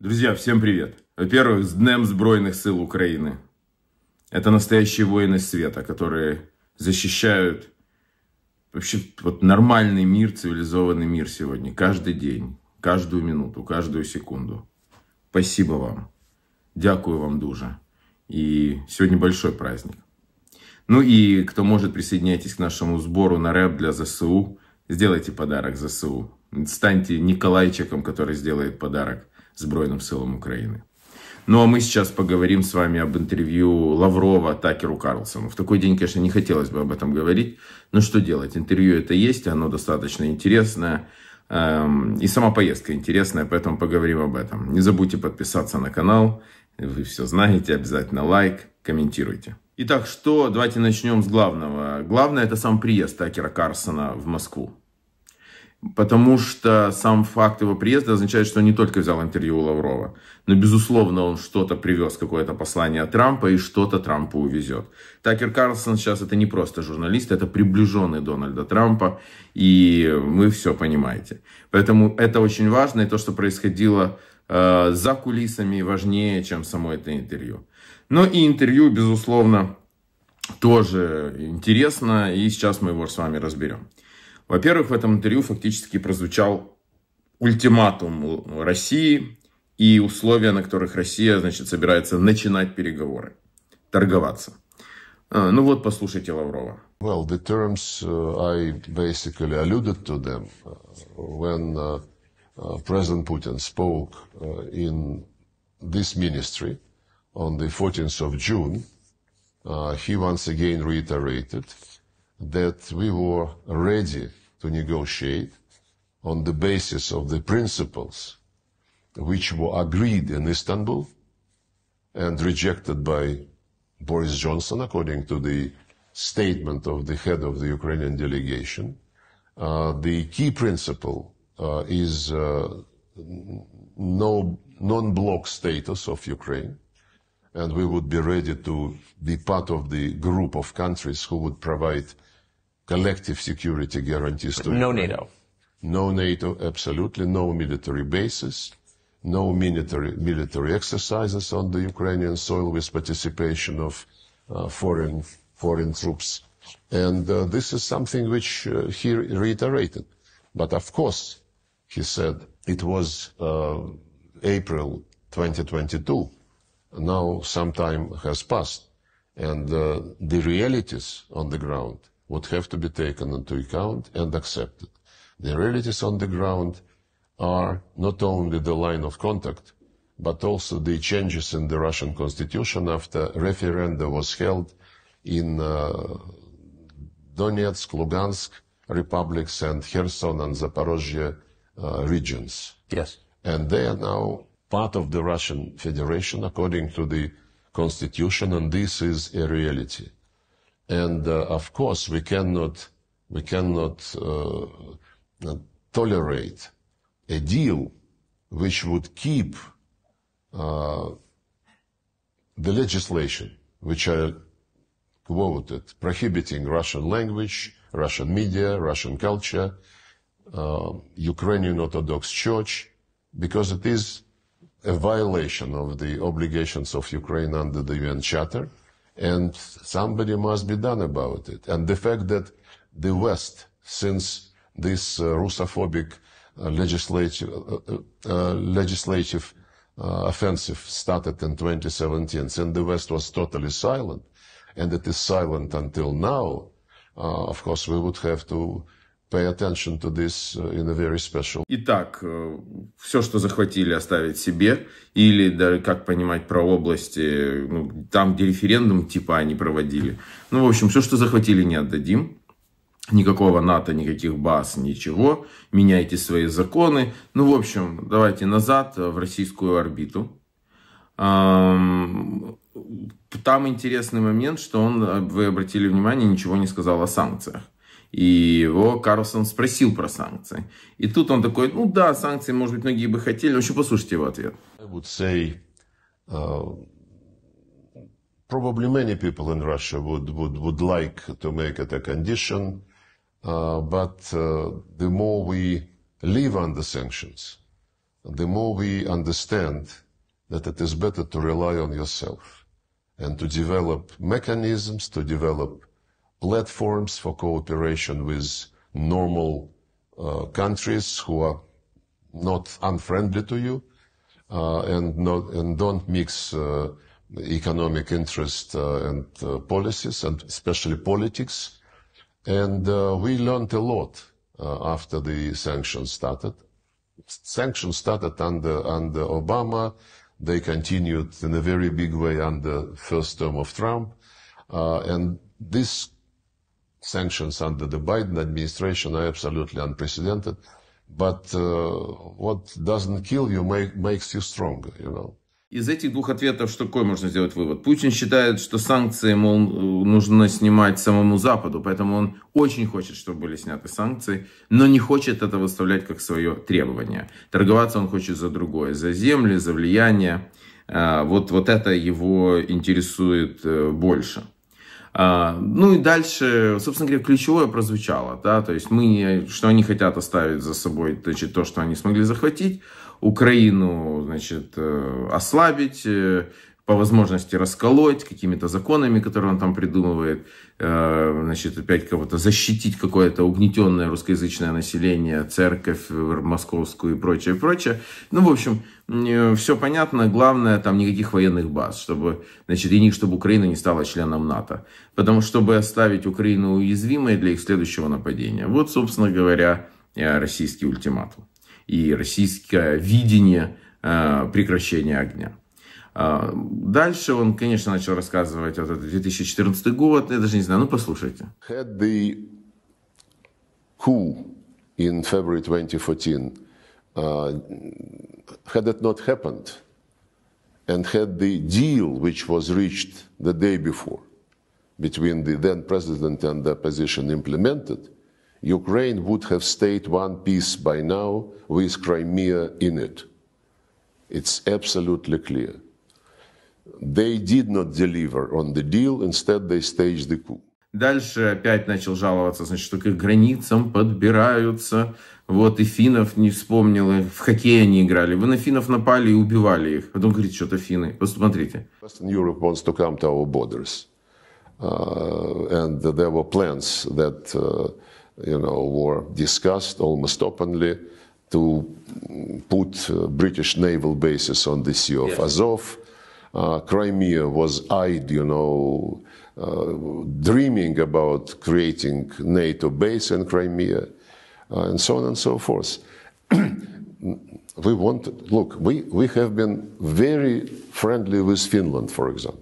Друзья, всем привет! Во-первых, с Днем Збройных сил Украины. Это настоящие воины света, которые защищают вообще вот нормальный мир, цивилизованный мир сегодня. Каждый день, каждую минуту, каждую секунду. Спасибо вам. Дякую вам дуже. И сегодня большой праздник. Ну и кто может, присоединяйтесь к нашему сбору на рэп для ЗСУ. Сделайте подарок ЗСУ. Станьте Николайчиком, который сделает подарок Збройным силам Украины. Ну а мы сейчас поговорим с вами об интервью Лаврова Такеру Карлсону. В такой день, конечно, не хотелось бы об этом говорить, но что делать? Интервью это есть, оно достаточно интересное. И сама поездка интересная, поэтому поговорим об этом. Не забудьте подписаться на канал, вы все знаете, обязательно лайк, комментируйте. Итак, давайте начнем с главного. Главное это сам приезд Такера Карлсона в Москву. Потому что сам факт его приезда означает, что он не только взял интервью у Лаврова, но, безусловно, он что-то привез, какое-то послание от Трампа, и что-то Трампу увезет. Такер Карлсон сейчас это не просто журналист, это приближенный Дональда Трампа, и вы все понимаете. Поэтому это очень важно, и то, что происходило за кулисами, важнее, чем само это интервью. Но и интервью, безусловно, тоже интересно, и сейчас мы его с вами разберем. Во-первых, в этом интервью фактически прозвучал ультиматум России и условия, на которых Россия, значит, собирается начинать переговоры, торговаться. Ну вот, послушайте Лаврова. Well, the terms I basically alluded to them when President Putin spoke in this ministry on the 14th of June. He once again reiterated that we were ready to negotiate on the basis of the principles which were agreed in Istanbul and rejected by Boris Johnson, according to the statement of the head of the Ukrainian delegation. The key principle is no non-block status of Ukraine, and we would be ready to be part of the group of countries who would provide collective security guarantees to no Ukraine. NATO. No NATO, absolutely. No military bases. No military exercises on the Ukrainian soil with participation of foreign troops. And this is something which he reiterated. But of course, he said it was April 2022. Now some time has passed. And the realities on the ground would have to be taken into account and accepted. The realities on the ground are not only the line of contact, but also the changes in the Russian constitution after referendum was held in Donetsk, Lugansk republics and Kherson and Zaporozhye regions. Yes. And they are now part of the Russian Federation according to the constitution, and this is a reality. And of course, we cannot tolerate a deal which would keep the legislation, which I quoted, prohibiting Russian language, Russian media, Russian culture, Ukrainian Orthodox Church, because it is a violation of the obligations of Ukraine under the UN Charter. And somebody must be done about it. And the fact that the West, since this Russophobic legislative offensive started in 2017, since the West was totally silent, and it is silent until now, of course, we would have to pay attention to this in a very special. Итак, все, что захватили, оставить себе. Или, да, как понимать, про области, ну, там, где референдум типа они проводили. Ну, в общем, все, что захватили, не отдадим. Никакого НАТО, никаких баз, ничего. Меняйте свои законы. Ну, в общем, давайте назад в российскую орбиту. Там интересный момент, что вы обратили внимание, ничего не сказал о санкциях. И его Карлсон спросил про санкции. И тут он такой, ну да, санкции, может быть, многие бы хотели. В общем, послушайте его ответ. I would say, probably many people in Russia would like to make it a condition, but the more we live under sanctions, the more we understand that it is better to rely on yourself and to develop mechanisms, to develop platforms for cooperation with normal countries who are not unfriendly to you, and don't mix economic interest and policies, and especially politics. And we learned a lot after the sanctions started. Sanctions started under Obama. They continued in a very big way under first term of Trump. And these sanctions under the Biden administration are absolutely unprecedented. But what doesn't kill you makes you stronger, you know. Из этих двух ответов что какой можно сделать вывод? Путин считает, что санкции, мол, нужно снимать самому Западу, поэтому он очень хочет, чтобы были сняты санкции, но не хочет это выставлять как свое требование. Торговаться он хочет за другое, за земли, за влияние. Вот это его интересует больше. Ну и дальше, собственно говоря, ключевое прозвучало, да, то есть что они хотят оставить за собой, значит, то, что они смогли захватить, Украину, значит, ослабить, по возможности расколоть какими-то законами, которые он там придумывает, значит, опять кого-то защитить, какое-то угнетенное русскоязычное население, церковь московскую и прочее, прочее. Ну, в общем, все понятно. Главное, там никаких военных баз, чтобы, значит, и чтобы Украина не стала членом НАТО. Потому что, чтобы оставить Украину уязвимой для их следующего нападения. Вот, собственно говоря, российский ультиматум. И российское видение прекращения огня. Дальше он, конечно, начал рассказывать вот этот 2014 год, я даже не знаю, ну послушайте. Had the coup in February 2014, had it not happened, and had the deal which was reached the day before between the then president and the opposition implemented, Ukraine would have stayed one piece by now with Crimea in it. It's absolutely clear. They did not deliver on the deal, instead they staged the coup. Дальше опять начал жаловаться, значит, что к их границам подбираются. Вот и финнов не вспомнил, в хоккей они играли. Вы на финнов напали и убивали их. Потом говорит, что-то финны. Посмотрите. Western Europe wants to come to our borders. And there were plans that, were discussed almost openly to put British naval bases on the Sea of Azov. Crimea was eyed, dreaming about creating NATO base in Crimea, and so on and so forth. We have been very friendly with Finland, for example.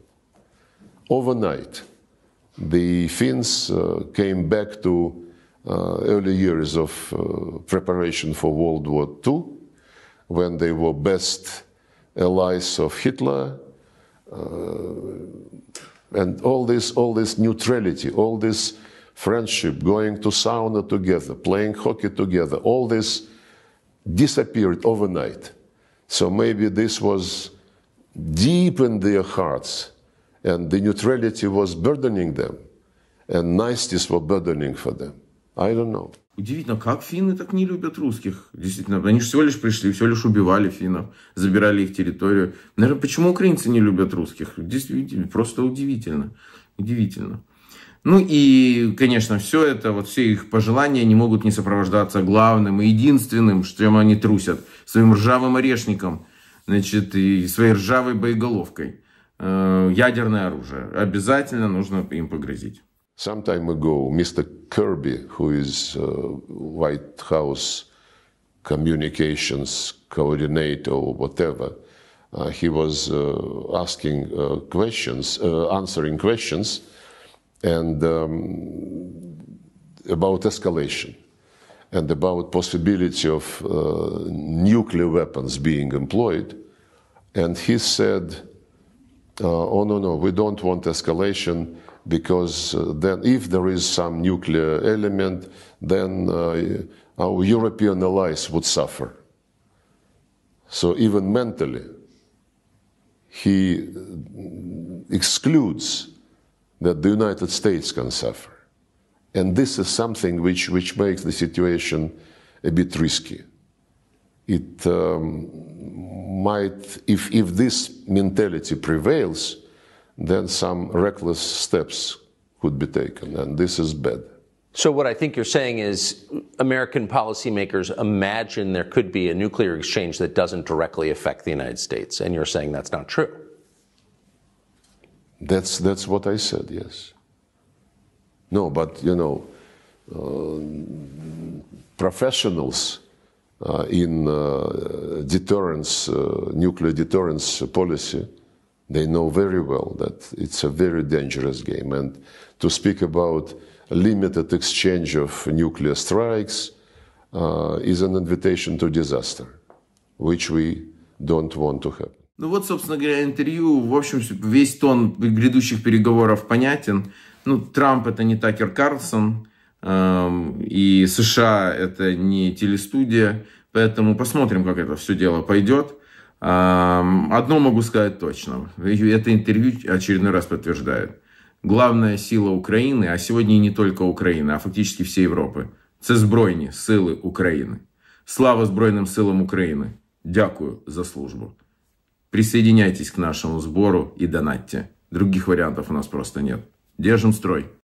Overnight, the Finns came back to early years of preparation for World War II, when they were best allies of Hitler, and all this neutrality, all this friendship, going to sauna together, playing hockey together, all this disappeared overnight. So maybe this was deep in their hearts, and the neutrality was burdening them, and niceties were burdening for them. I don't know. Удивительно, как финны так не любят русских. Действительно, они же всего лишь пришли, всего лишь убивали финнов, забирали их территорию. Наверное, почему украинцы не любят русских? Действительно, просто удивительно. Удивительно. Ну и, конечно, все это, вот все их пожелания не могут не сопровождаться главным и единственным, чем они трусят, своим ржавым орешником, значит, и своей ржавой боеголовкой. Ядерное оружие. Обязательно нужно им погрозить. Some time ago, Mr. Kirby, who is White House communications coordinator or whatever, he was asking questions, answering questions, and about escalation and about possibility of nuclear weapons being employed. And he said, oh, no, we don't want escalation, because then if there is some nuclear element, then our European allies would suffer. So even mentally, he excludes that the United States can suffer. And this is something which makes the situation a bit risky. it might, if this mentality prevails, then some reckless steps could be taken, and this is bad. So what I think you're saying is American policymakers imagine there could be a nuclear exchange that doesn't directly affect the United States, and you're saying that's not true. That's what I said, yes. No, but, you know, professionals in deterrence, nuclear deterrence policy, they know very well that it's a very dangerous game. And to speak about a limited exchange of nuclear strikes is an invitation to disaster, which we don't want to happen. Ну вот, собственно говоря, интервью. В общем, весь тон грядущих переговоров понятен. Ну, Трамп — это не Такер Карлсон, и США — это не телестудия. Поэтому посмотрим, как это все дело пойдет. Одно могу сказать точно. Это интервью очередной раз подтверждает. Главная сила України, а сьогодні і не тільки України, а фактично всієї Європи, це Збройні Сили України. Слава Збройним силам України. Дякую за службу. Присоединяйтесь к нашему сбору и донатьте. Других вариантов у нас просто нет. Держим строй.